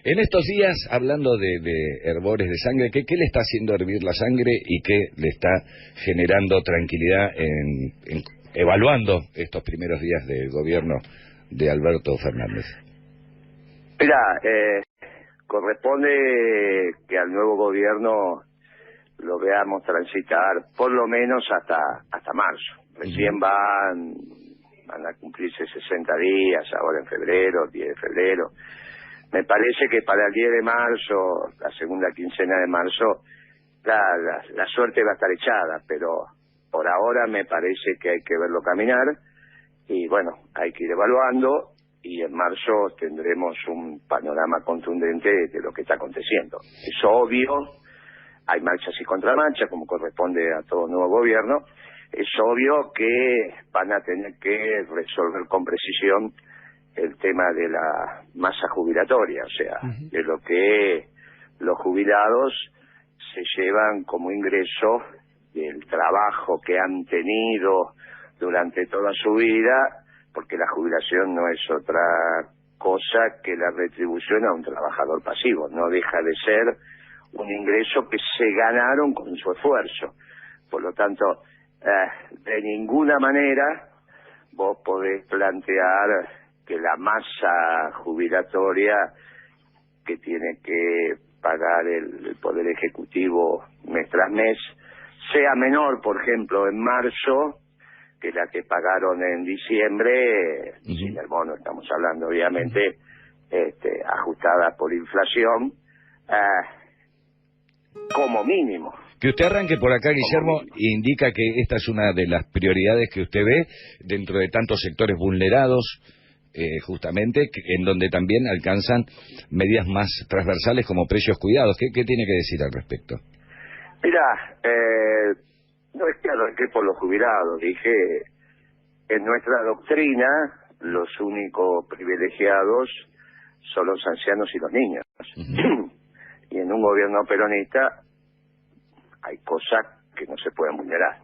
En estos días, hablando de hervores de sangre, ¿qué le está haciendo hervir la sangre y qué le está generando tranquilidad en evaluando estos primeros días del gobierno de Alberto Fernández? Mira, corresponde que al nuevo gobierno lo veamos transitar por lo menos hasta marzo. Recién van a cumplirse 60 días, ahora en febrero, 10 de febrero. Me parece que para el 10 de marzo, la segunda quincena de marzo, la suerte va a estar echada, pero por ahora me parece que hay que verlo caminar y bueno, hay que ir evaluando y en marzo tendremos un panorama contundente de lo que está aconteciendo. Es obvio, hay marchas y contramarchas como corresponde a todo nuevo gobierno, es obvio que van a tener que resolver con precisión el tema de la masa jubilatoria, o sea, de lo que los jubilados se llevan como ingreso del trabajo que han tenido durante toda su vida, porque la jubilación no es otra cosa que la retribución a un trabajador pasivo, no deja de ser un ingreso que se ganaron con su esfuerzo. Por lo tanto, de ninguna manera vos podés plantear que la masa jubilatoria que tiene que pagar el Poder Ejecutivo mes tras mes sea menor, por ejemplo, en marzo que la que pagaron en diciembre, sin el bono estamos hablando obviamente, ajustada por inflación, como mínimo. Que usted arranque por acá, Guillermo, indica que esta es una de las prioridades que usted ve dentro de tantos sectores vulnerados, justamente, en donde también alcanzan medidas más transversales como precios cuidados. ¿Qué tiene que decir al respecto? Mira, no es que arranqué por los jubilados, dije, en nuestra doctrina los únicos privilegiados son los ancianos y los niños. Y en un gobierno peronista hay cosas que no se pueden vulnerar.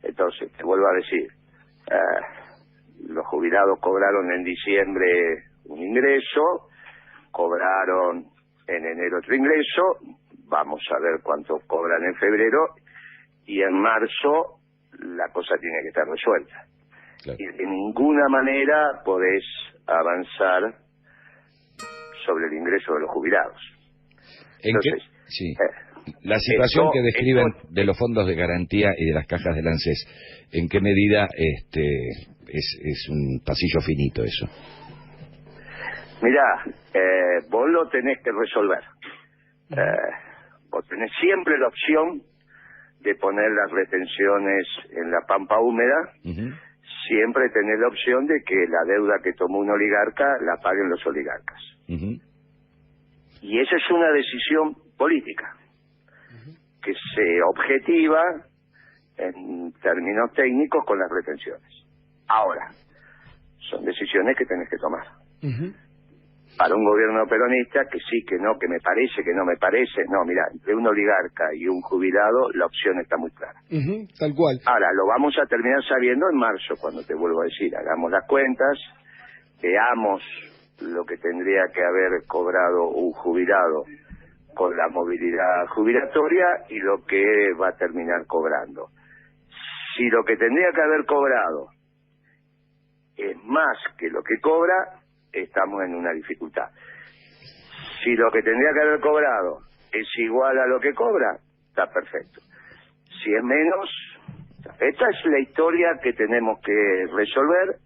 Entonces, te vuelvo a decir, los jubilados cobraron en diciembre un ingreso, cobraron en enero otro ingreso, vamos a ver cuánto cobran en febrero, y en marzo la cosa tiene que estar resuelta. Claro. Y de ninguna manera podés avanzar sobre el ingreso de los jubilados. Entonces, sí. La situación que describen de los fondos de garantía y de las cajas del ANSES, ¿en qué medida es un pasillo finito eso? Mirá, vos lo tenés que resolver. Vos tenés siempre la opción de poner las retenciones en la pampa húmeda, siempre tenés la opción de que la deuda que tomó un oligarca la paguen los oligarcas. Y esa es una decisión política que se objetiva en términos técnicos con las retenciones. Ahora, son decisiones que tenés que tomar. Para un gobierno peronista, que sí, que no, que me parece, que no me parece, no, mira, entre un oligarca y un jubilado, la opción está muy clara. Tal cual. Ahora, lo vamos a terminar sabiendo en marzo, cuando te vuelvo a decir, hagamos las cuentas, veamos lo que tendría que haber cobrado un jubilado con la movilidad jubilatoria y lo que va a terminar cobrando. Si lo que tendría que haber cobrado es más que lo que cobra, estamos en una dificultad. Si lo que tendría que haber cobrado es igual a lo que cobra, está perfecto. Si es menos, esta es la historia que tenemos que resolver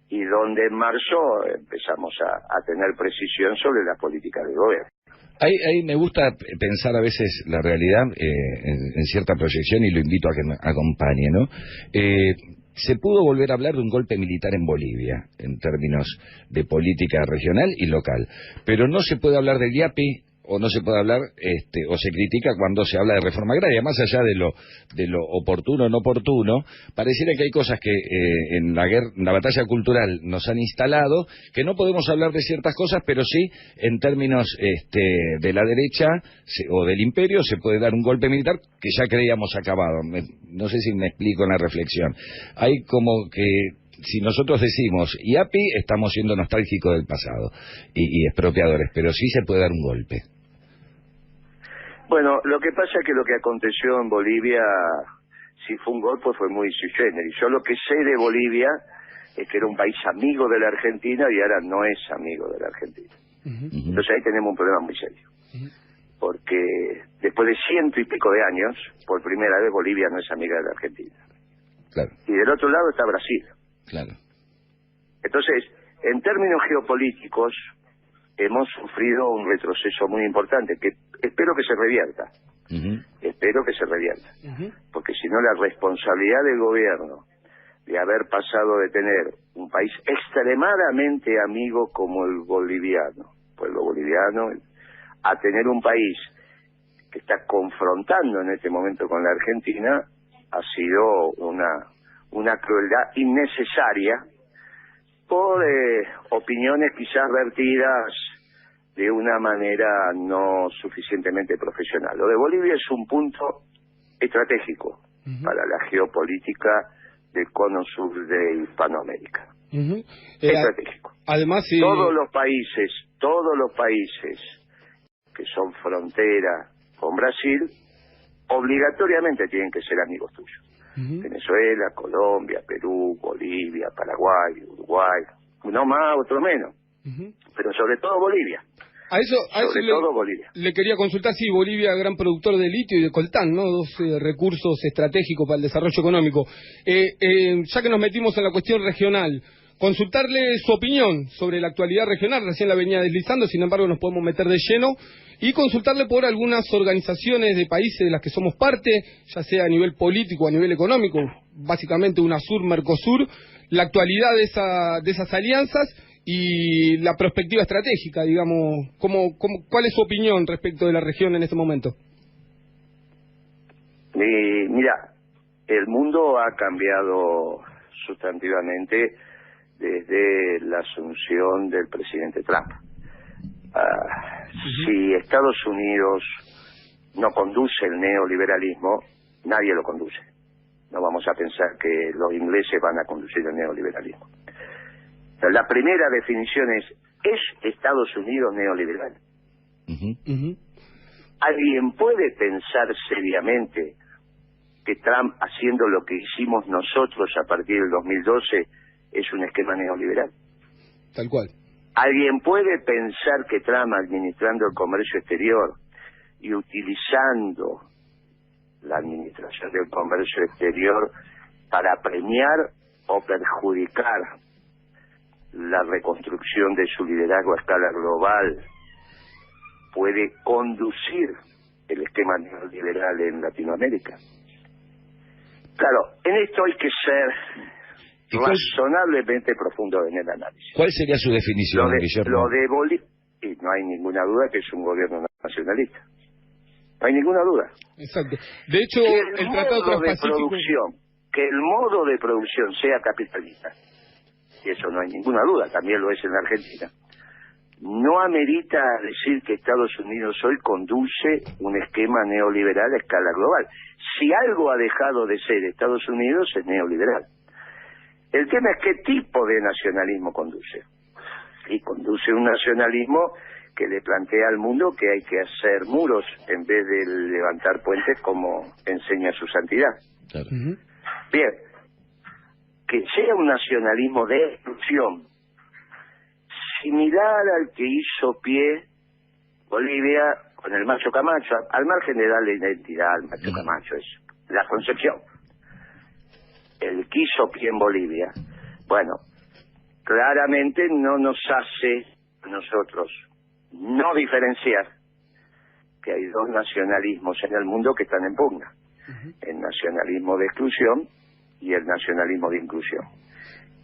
y donde en marzo empezamos a tener precisión sobre la política del gobierno. Ahí me gusta pensar a veces la realidad en cierta proyección y lo invito a que me acompañe, ¿no? Se pudo volver a hablar de un golpe militar en Bolivia, en términos de política regional y local, pero no se puede hablar del IAPI, o no se puede hablar, o se critica cuando se habla de reforma agraria, más allá de lo oportuno o no oportuno, pareciera que hay cosas que en la batalla cultural nos han instalado, que no podemos hablar de ciertas cosas, pero sí, en términos de la derecha o del imperio, se puede dar un golpe militar que ya creíamos acabado. No sé si me explico en la reflexión. Hay como que si nosotros decimos IAPI, estamos siendo nostálgicos del pasado y expropiadores, pero sí se puede dar un golpe. Bueno, lo que pasa es que lo que aconteció en Bolivia, si fue un golpe, fue muy sui generis. Yo lo que sé de Bolivia es que era un país amigo de la Argentina y ahora no es amigo de la Argentina. Entonces ahí tenemos un problema muy serio. Porque después de 100 y pico de años, por primera vez Bolivia no es amiga de la Argentina. Claro. Y del otro lado está Brasil. Claro. Entonces, en términos geopolíticos, hemos sufrido un retroceso muy importante, que espero que se revierta. Espero que se revierta. Porque si no, la responsabilidad del gobierno de haber pasado de tener un país extremadamente amigo como el boliviano, pueblo boliviano, a tener un país que está confrontando en este momento con la Argentina, ha sido una crueldad innecesaria por opiniones quizás vertidas de una manera no suficientemente profesional. Lo de Bolivia es un punto estratégico para la geopolítica del cono sur de Hispanoamérica. Estratégico. Además, todos los países que son frontera con Brasil, obligatoriamente tienen que ser amigos tuyos. Venezuela, Colombia, Perú, Bolivia, Paraguay, Uruguay, uno más, otro menos, pero sobre todo Bolivia. A eso Bolivia. Le quería consultar, sí, Bolivia, gran productor de litio y de coltán, ¿no? Dos recursos estratégicos para el desarrollo económico. Ya que nos metimos en la cuestión regional, consultarle su opinión sobre la actualidad regional, recién la venía deslizando, sin embargo nos podemos meter de lleno, y consultarle por algunas organizaciones de países de las que somos parte, ya sea a nivel político o a nivel económico, básicamente UNASUR, Mercosur, la actualidad de esas alianzas y la perspectiva estratégica, digamos, ¿cuál es su opinión respecto de la región en este momento? Mira, el mundo ha cambiado sustantivamente desde la asunción del presidente Trump. Si Estados Unidos no conduce el neoliberalismo, nadie lo conduce. No vamos a pensar que los ingleses van a conducir el neoliberalismo. La primera definición ¿es Estados Unidos neoliberal? ¿Alguien puede pensar seriamente que Trump, haciendo lo que hicimos nosotros a partir del 2012, es un esquema neoliberal? Tal cual. ¿Alguien puede pensar que Trump, administrando el comercio exterior y utilizando la administración del comercio exterior para premiar o perjudicar la reconstrucción de su liderazgo a escala global, puede conducir el esquema neoliberal en Latinoamérica? Claro, en esto hay que ser razonablemente profundo en el análisis. ¿Cuál sería su definición, Guillermo? Lo de Bolivia, y no hay ninguna duda que es un gobierno nacionalista. No hay ninguna duda. Exacto. De hecho, el Tratado Transpacífico... que el modo de producción sea capitalista, y eso no hay ninguna duda, también lo es en la Argentina, no amerita decir que Estados Unidos hoy conduce un esquema neoliberal a escala global. Si algo ha dejado de ser Estados Unidos, es neoliberal. El tema es qué tipo de nacionalismo conduce. Y conduce un nacionalismo que le plantea al mundo que hay que hacer muros en vez de levantar puentes como enseña su santidad. Claro. Bien, que sea un nacionalismo de exclusión, similar al que hizo pie Bolivia con el Macho Camacho, al margen de darle identidad al Macho Camacho, es la concepción. El que hizo pie en Bolivia, bueno, claramente no nos hace a nosotros no diferenciar que hay dos nacionalismos en el mundo que están en pugna, el nacionalismo de exclusión y el nacionalismo de inclusión.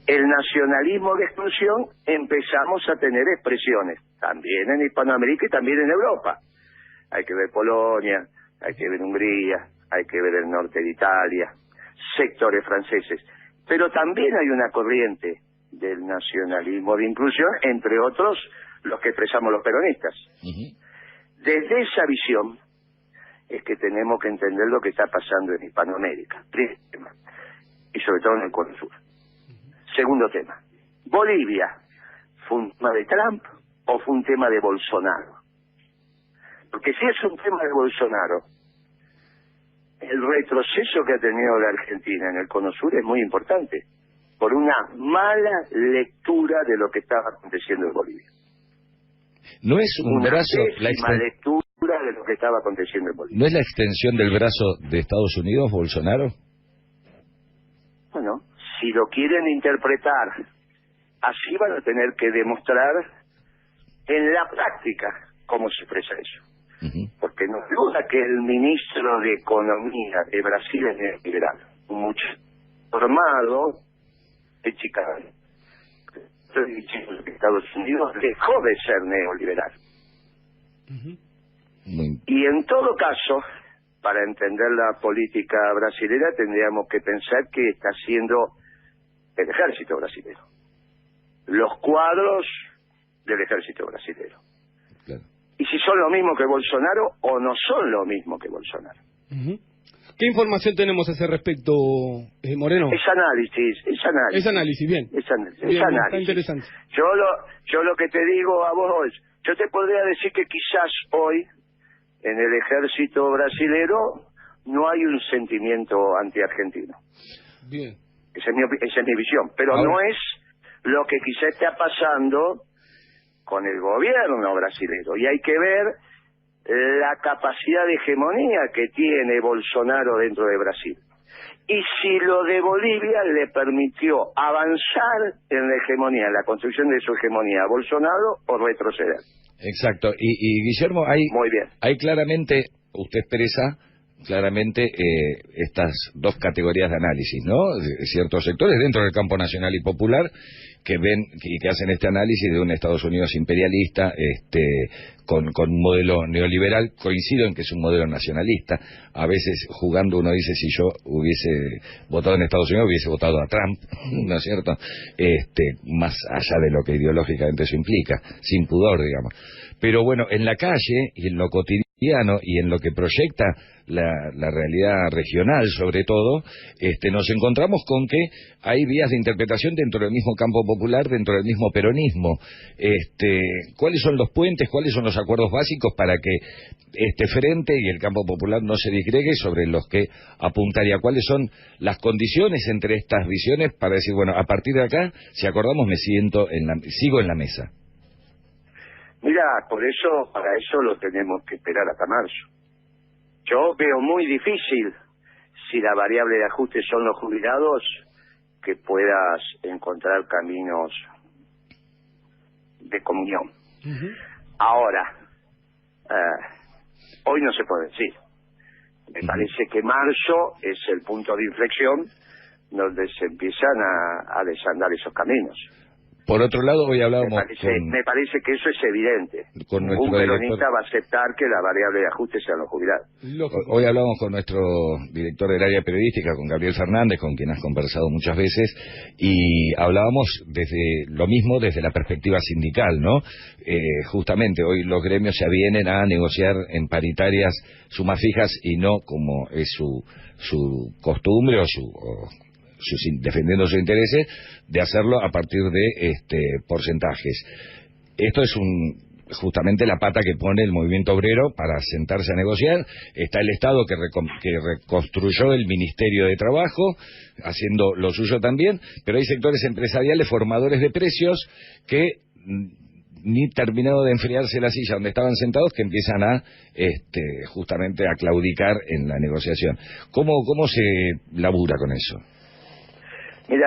El nacionalismo de exclusión empezamos a tener expresiones, también en Hispanoamérica y también en Europa. Hay que ver Polonia, hay que ver Hungría, hay que ver el norte de Italia, sectores franceses. Pero también hay una corriente del nacionalismo de inclusión, entre otros los que expresamos los peronistas. Desde esa visión es que tenemos que entender lo que está pasando en Hispanoamérica, y sobre todo en el Cono Sur. Segundo tema, Bolivia, ¿fue un tema de Trump o fue un tema de Bolsonaro? Porque si es un tema de Bolsonaro, el retroceso que ha tenido la Argentina en el Cono Sur es muy importante, por una mala lectura de lo que estaba aconteciendo en Bolivia. No es un brazo, pésima lectura de lo que estaba aconteciendo en Bolivia. ¿No es la extensión del brazo de Estados Unidos, Bolsonaro? Bueno, si lo quieren interpretar así, van a tener que demostrar en la práctica cómo se expresa eso. Porque no duda que el ministro de Economía de Brasil es neoliberal, mucho formado de Chicago. Estoy diciendo que Estados Unidos dejó de ser neoliberal. Y en todo caso, para entender la política brasilera, tendríamos que pensar que está haciendo el ejército brasilero, los cuadros del ejército brasilero. Claro. Y si son lo mismo que Bolsonaro o no son lo mismo que Bolsonaro. ¿Qué información tenemos a ese respecto, Moreno? Es análisis, bien. Es análisis. Está interesante. Yo lo que te digo a vos, yo te podría decir que quizás hoy en el ejército brasilero no hay un sentimiento anti-argentino. Bien. Esa es mi visión. Pero ahora, no es lo que quizás está pasando con el gobierno brasilero. Y hay que ver la capacidad de hegemonía que tiene Bolsonaro dentro de Brasil. Y si lo de Bolivia le permitió avanzar en la hegemonía, en la construcción de su hegemonía a Bolsonaro, o retroceder. Exacto. Y Guillermo, muy bien. Hay claramente, usted expresa claramente estas dos categorías de análisis, ¿no? Ciertos sectores dentro del campo nacional y popular que ven y que hacen este análisis de un Estados Unidos imperialista, con un modelo neoliberal. Coincido en que es un modelo nacionalista. A veces jugando uno dice, si yo hubiese votado en Estados Unidos hubiese votado a Trump, ¿no es cierto? Más allá de lo que ideológicamente eso implica, sin pudor, digamos. Pero bueno, en la calle y en lo cotidiano y en lo que proyecta la realidad regional, sobre todo, nos encontramos con que hay vías de interpretación dentro del mismo campo popular, dentro del mismo peronismo. ¿Cuáles son los puentes, cuáles son los acuerdos básicos para que este frente y el campo popular no se disgregue sobre los que apuntaría? ¿Cuáles son las condiciones entre estas visiones para decir, bueno, a partir de acá, si acordamos, sigo en la mesa? Mira, para eso lo tenemos que esperar hasta marzo. Yo veo muy difícil, si la variable de ajuste son los jubilados, que puedas encontrar caminos de comunión. Ahora, hoy no se puede decir. Me parece que marzo es el punto de inflexión donde se empiezan a desandar esos caminos. Por otro lado, hoy hablábamos me parece que eso es evidente. Un peronista va a aceptar que la variable de ajuste sean los jubilados. Hoy hablamos con nuestro director del área periodística, con Gabriel Fernández, con quien has conversado muchas veces, y hablábamos desde la perspectiva sindical, ¿no? Justamente hoy los gremios se avienen a negociar en paritarias sumas fijas y no como es su costumbre defendiendo sus intereses, de hacerlo a partir de porcentajes. Esto es justamente la pata que pone el movimiento obrero para sentarse a negociar. Está el Estado que reconstruyó el Ministerio de Trabajo, haciendo lo suyo también, pero hay sectores empresariales formadores de precios que ni terminado de enfriarse la silla donde estaban sentados, que empiezan a justamente a claudicar en la negociación. ¿Cómo se labura con eso? Mira,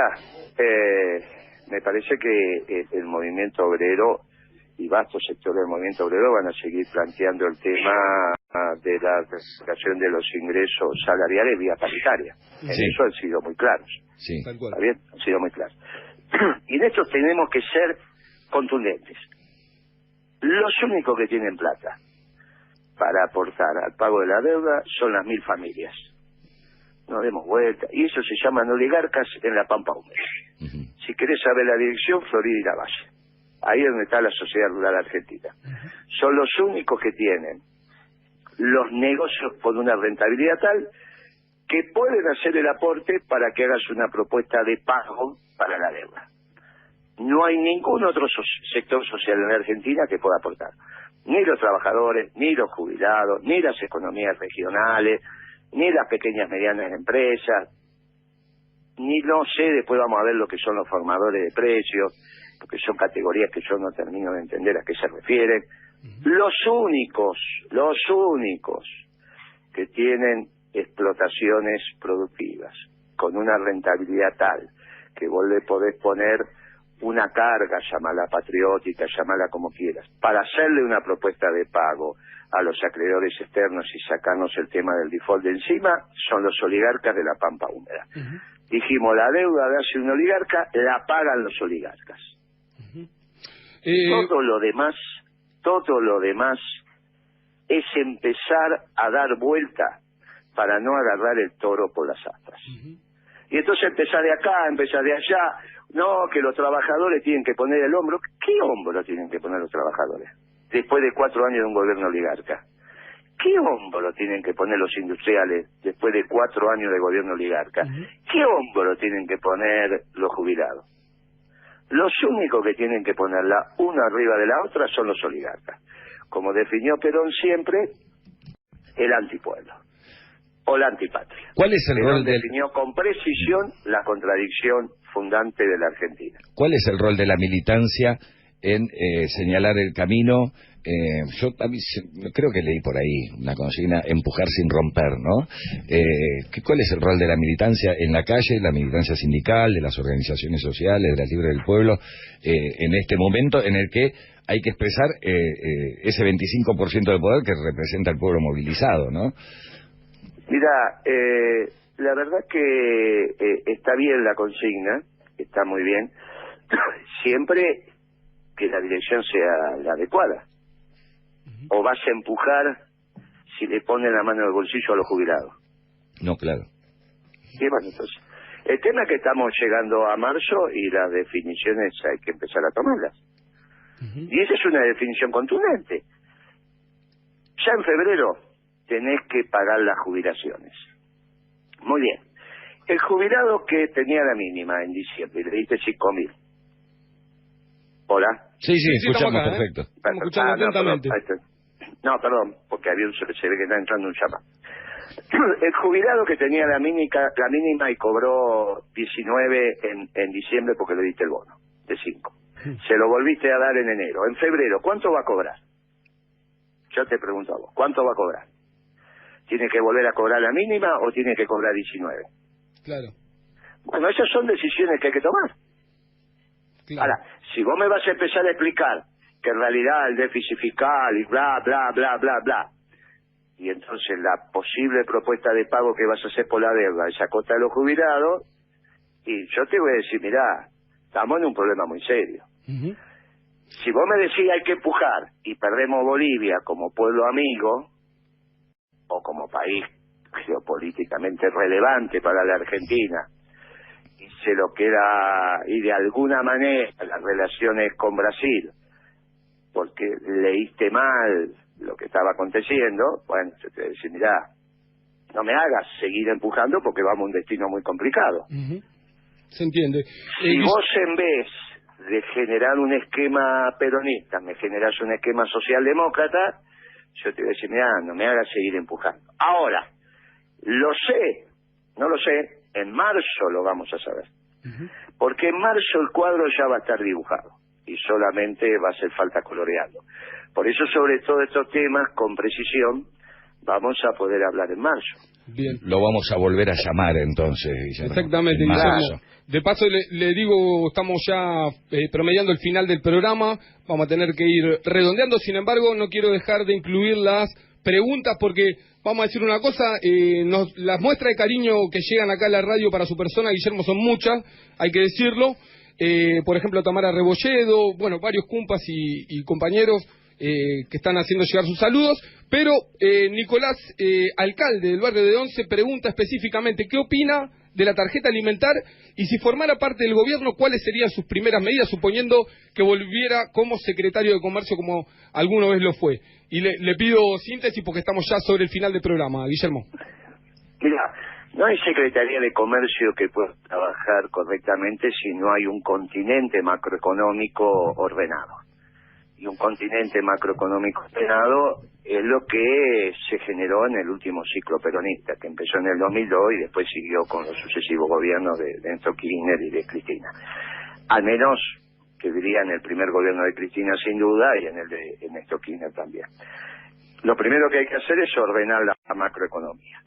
me parece que el movimiento obrero y vastos sectores del movimiento obrero van a seguir planteando el tema de la recuperación de los ingresos salariales vía paritaria. En eso han sido muy claros. Sí. ¿Está bien? Han sido muy claros. Y en esto tenemos que ser contundentes. Los únicos que tienen plata para aportar al pago de la deuda son las 1.000 familias. No demos vuelta. Y eso se llaman oligarcas en la Pampa Húmeda. Si querés saber la dirección, Florida y Lavalle. Ahí es donde está la sociedad rural argentina. Son los únicos que tienen los negocios por una rentabilidad tal que pueden hacer el aporte para que hagas una propuesta de pago para la deuda. No hay ningún otro sector social en la Argentina que pueda aportar. Ni los trabajadores, ni los jubilados, ni las economías regionales, ni las pequeñas y medianas empresas, ni no sé, después vamos a ver lo que son los formadores de precios, porque son categorías que yo no termino de entender a qué se refieren. Los únicos que tienen explotaciones productivas con una rentabilidad tal que vos le podés poner una carga, llamala patriótica, llamala como quieras, para hacerle una propuesta de pago a los acreedores externos y sacarnos el tema del default de encima, son los oligarcas de la Pampa Húmeda. Dijimos, la deuda de hace un oligarca la pagan los oligarcas. Todo lo demás es empezar a dar vuelta para no agarrar el toro por las astas. Y entonces empezar de acá, empezar de allá. No, que los trabajadores tienen que poner el hombro. ¿Qué hombro tienen que poner los trabajadores? Después de 4 años de un gobierno oligarca. ¿Qué hombro tienen que poner los industriales después de 4 años de gobierno oligarca? ¿Qué hombro tienen que poner los jubilados? Los únicos que tienen que ponerla una arriba de la otra son los oligarcas. Como definió Perón siempre, el antipueblo o la antipatria. ¿Cuál es el rol definió con precisión la contradicción fundante de la Argentina. ¿Cuál es el rol de la militancia en señalar el camino? Yo creo que leí por ahí una consigna, empujar sin romper, ¿no? ¿Cuál es el rol de la militancia en la calle, la militancia sindical, de las organizaciones sociales, de la Libre del Pueblo, en este momento en el que hay que expresar ese 25% de poder que representa el pueblo movilizado, ¿no? Mira, la verdad que está bien la consigna, está muy bien, siempre que la dirección sea la adecuada. ¿O vas a empujar si le ponen la mano en el bolsillo a los jubilados? No, claro. Sí, bueno, entonces, el tema es que estamos llegando a marzo y las definiciones hay que empezar a tomarlas. Y esa es una definición contundente. Ya en febrero tenés que pagar las jubilaciones. Muy bien. El jubilado que tenía la mínima en diciembre, le diste 5.000. ¿Hola? Sí, escuchamos acá, perfecto. Estamos escuchando atentamente. No, perdón, porque había se ve que está entrando un llamado. El jubilado que tenía la mínima y cobró 19 en diciembre porque le diste el bono de 5. Se lo volviste a dar en enero. En febrero, ¿cuánto va a cobrar? Yo te pregunto a vos, ¿cuánto va a cobrar? ¿Tiene que volver a cobrar la mínima o tiene que cobrar 19? Claro. Bueno, esas son decisiones que hay que tomar. Claro. Ahora, si vos me vas a empezar a explicar que en realidad el déficit fiscal y bla, bla, bla, bla, bla, y entonces la posible propuesta de pago que vas a hacer por la deuda es a costa de los jubilados, y yo te voy a decir, mirá, estamos en un problema muy serio. Si vos me decís hay que empujar y perdemos Bolivia como pueblo amigo o como país geopolíticamente relevante para la Argentina, y se lo queda, y de alguna manera las relaciones con Brasil, porque leíste mal lo que estaba aconteciendo, bueno, yo te voy a decir, mirá, no me hagas seguir empujando porque vamos a un destino muy complicado. Se entiende. Si vos en vez de generar un esquema peronista, me generás un esquema socialdemócrata, yo te voy a decir, mirá, no me hagas seguir empujando. Ahora, lo sé, no lo sé, en marzo lo vamos a saber. Porque en marzo el cuadro ya va a estar dibujado y solamente va a hacer falta colorearlo. Por eso, sobre todos estos temas, con precisión, vamos a poder hablar en marzo. Bien. Lo vamos a volver a llamar entonces, Guillermo. Exactamente, Guillermo. De paso le digo, estamos ya promediando el final del programa, vamos a tener que ir redondeando, sin embargo no quiero dejar de incluir las preguntas porque, vamos a decir una cosa, las muestras de cariño que llegan acá a la radio para su persona, Guillermo, son muchas, hay que decirlo. Por ejemplo, Tamara Rebolledo, bueno, varios cumpas y compañeros que están haciendo llegar sus saludos, pero Nicolás, alcalde del barrio de Once, pregunta específicamente qué opina de la tarjeta alimentar y si formara parte del gobierno, cuáles serían sus primeras medidas, suponiendo que volviera como secretario de Comercio como alguna vez lo fue. Y le pido síntesis porque estamos ya sobre el final del programa, Guillermo. Mira, No hay Secretaría de Comercio que pueda trabajar correctamente si no hay un continente macroeconómico ordenado. Y un continente macroeconómico ordenado es lo que se generó en el último ciclo peronista, que empezó en el 2002 y después siguió con los sucesivos gobiernos de Néstor Kirchner y de Cristina. Al menos, que diría, en el primer gobierno de Cristina sin duda y en el de Néstor Kirchner también. Lo primero que hay que hacer es ordenar la macroeconomía.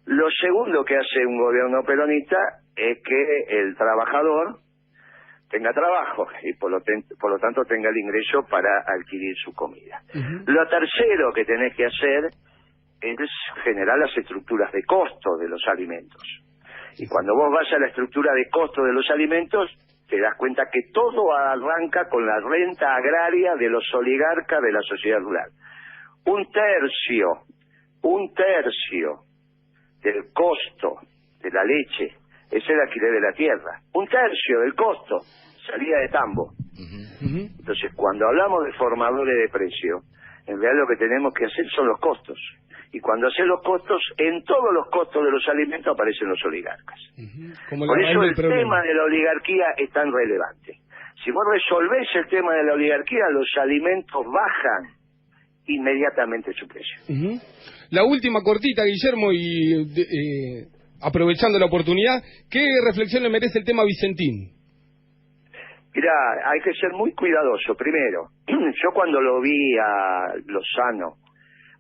Lo segundo que hace un gobierno peronista es que el trabajador tenga trabajo y por lo tanto tenga el ingreso para adquirir su comida. Lo tercero que tenés que hacer es generar las estructuras de costo de los alimentos. Y cuando vos vas a la estructura de costo de los alimentos, te das cuenta que todo arranca con la renta agraria de los oligarcas de la sociedad rural. Un tercio del costo de la leche es el alquiler de la tierra. Un tercio del costo, salida de tambo. Entonces, cuando hablamos de formadores de precio, en realidad lo que tenemos que hacer son los costos. Y cuando haces los costos, en todos los costos de los alimentos aparecen los oligarcas. Por eso el tema de la oligarquía es tan relevante. Si vos resolvés el tema de la oligarquía, los alimentos bajan inmediatamente su precio. La última cortita, Guillermo, y aprovechando la oportunidad, ¿qué reflexión le merece el tema Vicentín? Mirá, hay que ser muy cuidadoso. Primero, yo cuando lo vi a Lozano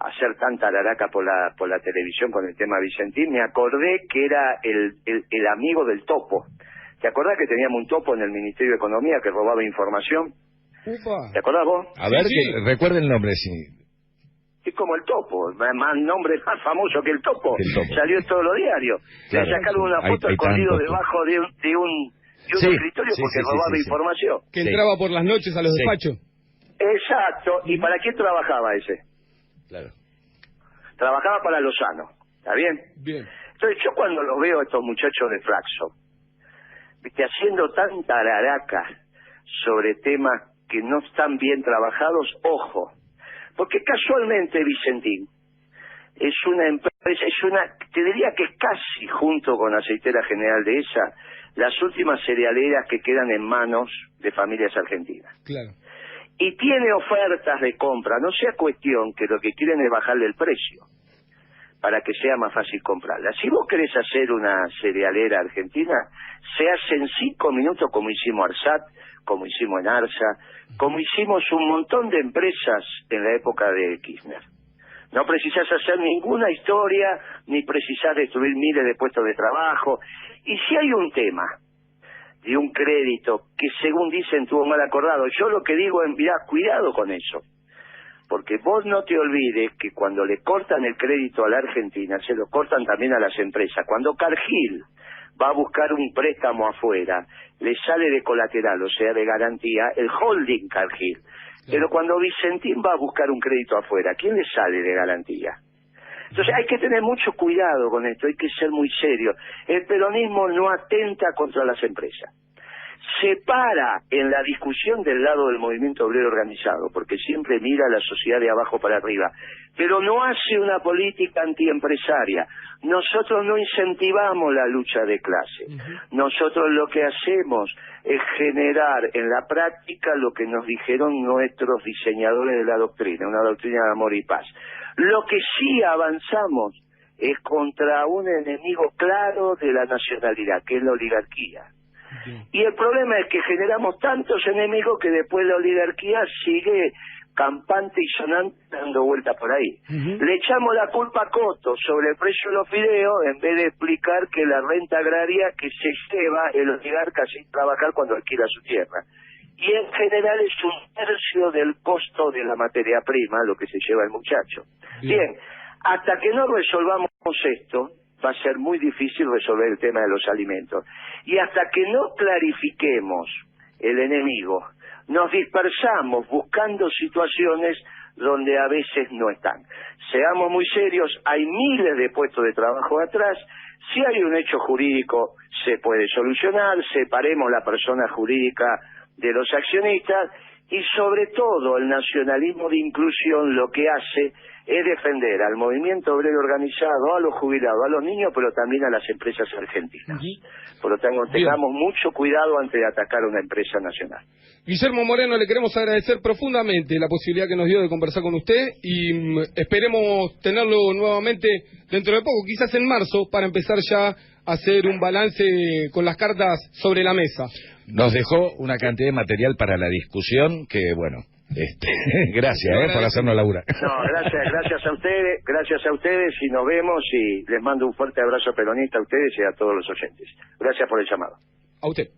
hacer tanta araraca por la televisión con el tema Vicentín, me acordé que era el amigo del topo. ¿Te acordás que teníamos un topo en el Ministerio de Economía que robaba información? Upa. ¿Te acordás vos? A ver, sí. Recuerden el nombre, sí. Es como el topo, más nombre más famoso que el topo. Salió en todos los diarios. Claro, le sacaron una foto escondido debajo de un escritorio porque robaba información. Que entraba por las noches a los despachos. Exacto. ¿Y para quién trabajaba ese? Claro. Trabajaba para Lozano. ¿Está bien? Bien. Entonces yo cuando los veo a estos muchachos de Flaxo, viste, haciendo tanta araraca sobre temas que no están bien trabajados, ojo, porque casualmente Vicentín es una empresa, te diría que es casi junto con Aceitera General Dehesa, las últimas cerealeras que quedan en manos de familias argentinas. Claro. Y tiene ofertas de compra, no sea cuestión que lo que quieren es bajarle el precio, para que sea más fácil comprarla. Si vos querés hacer una cerealera argentina, se hace en 5 minutos como hicimos Arsat, como hicimos en Arsa, como hicimos un montón de empresas en la época de Kirchner. No precisás hacer ninguna historia, ni precisás destruir miles de puestos de trabajo. Y si hay un tema de un crédito que según dicen tuvo mal acordado, yo lo que digo es, mirá, cuidado con eso. Porque vos no te olvides que cuando le cortan el crédito a la Argentina, se lo cortan también a las empresas. Cuando Cargill va a buscar un préstamo afuera, le sale de colateral, o sea, de garantía, el holding Cargill. Sí. Pero cuando Vicentín va a buscar un crédito afuera, ¿quién le sale de garantía? Entonces hay que tener mucho cuidado con esto, hay que ser muy serio. El peronismo no atenta contra las empresas. Se para en la discusión del lado del movimiento obrero organizado, porque siempre mira a la sociedad de abajo para arriba, pero no hace una política antiempresaria. Nosotros no incentivamos la lucha de clase. Nosotros lo que hacemos es generar en la práctica lo que nos dijeron nuestros diseñadores de la doctrina, una doctrina de amor y paz. Lo que sí avanzamos es contra un enemigo claro de la nacionalidad, que es la oligarquía. Y el problema es que generamos tantos enemigos que después la oligarquía sigue campante y sonante dando vueltas por ahí. Le echamos la culpa a Coto sobre el precio de los fideos en vez de explicar que la renta agraria que se lleva el oligarca sin trabajar cuando alquila su tierra. Y en general es un tercio del costo de la materia prima lo que se lleva el muchacho. Bien, hasta que no resolvamos esto, va a ser muy difícil resolver el tema de los alimentos. Y hasta que no clarifiquemos el enemigo, nos dispersamos buscando situaciones donde a veces no están. Seamos muy serios, hay miles de puestos de trabajo atrás. Si hay un hecho jurídico, se puede solucionar, separemos la persona jurídica de los accionistas y sobre todo el nacionalismo de inclusión lo que hace es defender al movimiento obrero organizado, a los jubilados, a los niños, pero también a las empresas argentinas. Por lo tanto, tengamos mucho cuidado antes de atacar a una empresa nacional. Guillermo Moreno, le queremos agradecer profundamente la posibilidad que nos dio de conversar con usted y esperemos tenerlo nuevamente dentro de poco, quizás en marzo, para empezar ya a hacer un balance con las cartas sobre la mesa. Nos dejó una cantidad de material para la discusión que, bueno, gracias por hacernos laburar. No, gracias a ustedes y nos vemos y les mando un fuerte abrazo peronista a ustedes y a todos los oyentes. Gracias por el llamado. A usted.